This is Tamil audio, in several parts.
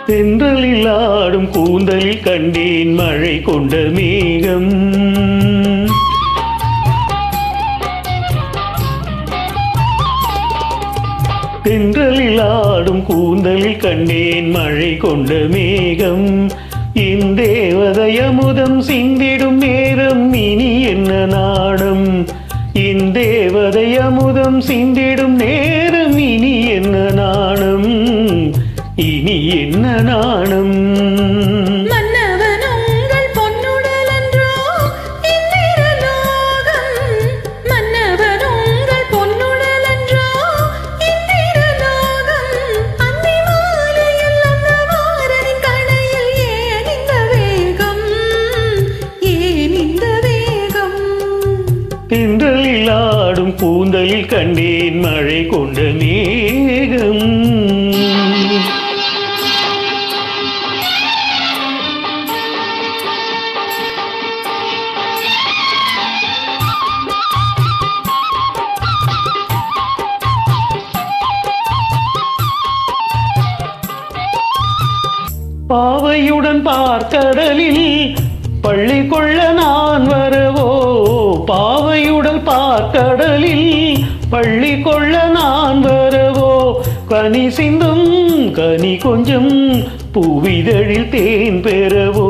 தென்றலில் ஆடும் கூந்தலில் கண்டேன் மழை கொண்ட மேகம். தென்றலில் ஆடும் கூந்தலில் கண்டேன் மழை கொண்ட மேகம். என் தேவதை அமுதம் சிந்திடும் நேரம் இனி என்ன நாடம். என் தேவதை அமுதம் சிந்திடும் நேரம் இனி என்ன நாணம். இனி என்ன நாணம். மன்னவன் உங்கள் பொன்னுடல் என்றோ இந்திரலோகம். மன்னவன் உங்கள் பொன்னுடல் என்றோ இந்திரலோகம். அந்தி மாலையில் அந்த மாறனின் கணையில் ஏன் இந்த வேகம், ஏன் இந்த வேகம். தென்றலில் ஆடும் கூந்தலில் கண்டேன் மழை கொண்ட மேகம். பாவையுடன் பார்க்கடலில் பள்ளி கொள்ள நான் வரவோ. பாவையுடன் பார்க்கடலில் பள்ளி கொள்ள நான் வரவோ. கனி சிந்தும் கனி கொஞ்சம் பூவிதழில் தேன் பெறவோ.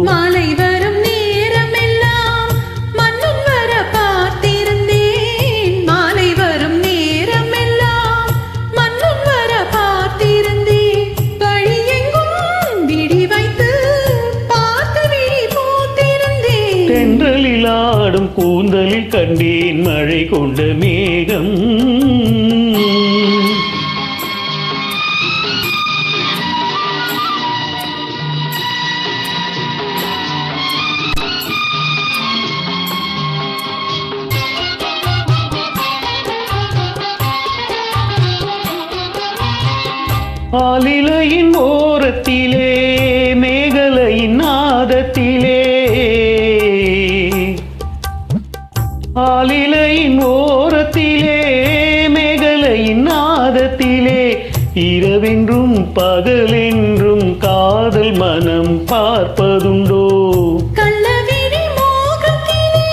மாலை வரும் நேரம் எல்லாம் மன்னன் வர பார்த்திருந்தேன். மாலை வரும் நேரம் எல்லாம் மன்னன் வர பார்த்திருந்தேன். வழியெங்கும் விடி வைத்து பார்த்து விழி பூத்திருந்தேன். தென்றலில் ஆடும் கூந்தலில் கண்டேன் மழை கொண்ட மேகம். ஆலிலையின் ஓரத்திலே மேகலையின் நாதத்திலே. ஆலிலையின் ஓரத்திலே மேகலையின் நாதத்திலே. இரவென்றும் பகலென்றும் காதல் மனம் பார்ப்பதுண்டோ. கள்ளவிழி மோகத்திலே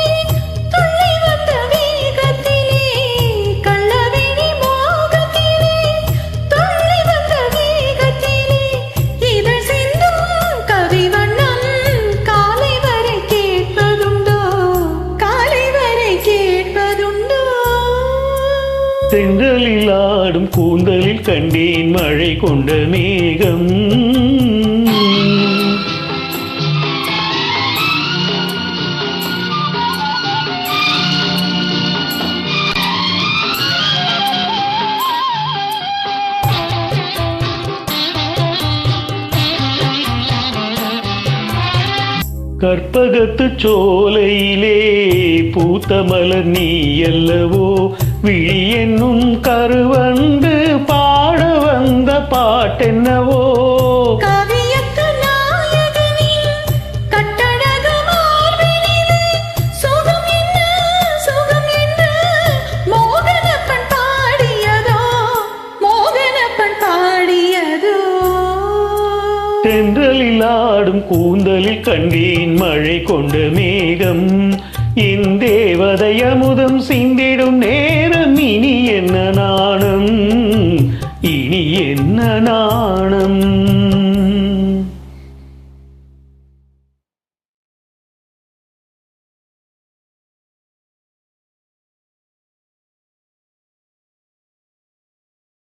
துள்ளி வந்த வேகத்திலே. கள்ளவிழி மோகத்திலே துள்ளி வந்த வேகத்திலே. இதழ் சிந்தும் கவி வண்ணம் காலை வரை கேட்பதுண்டோ, காலை வரை கேட்பதுண்டோ. தென்றலில் ஆடும் கூந்தலில் கண்டேன் மழை கொண்ட மேகம். கற்பகத்து சோலையிலே பூத்த மலர் நீ அல்லவோ. விழி என்னும் கருவண்டு பாட வந்த பாட்டென்னவோ. காவியத்து நாயகனின் கட்டழகு மார்பினிலே சுகம் என்ன, சுகம் என்ன மோகனப்பன் பாடியதோ, மோகனப்பன் பாடியதோ. தென்றலில் ஆடும் கூந்தலில் கண்டேன் மழை கொண்ட மேகம். என் தேவதை அமுதம் சிந்திடும் நேரம் இனி என்ன நாணம், இனி என்ன நாணம்.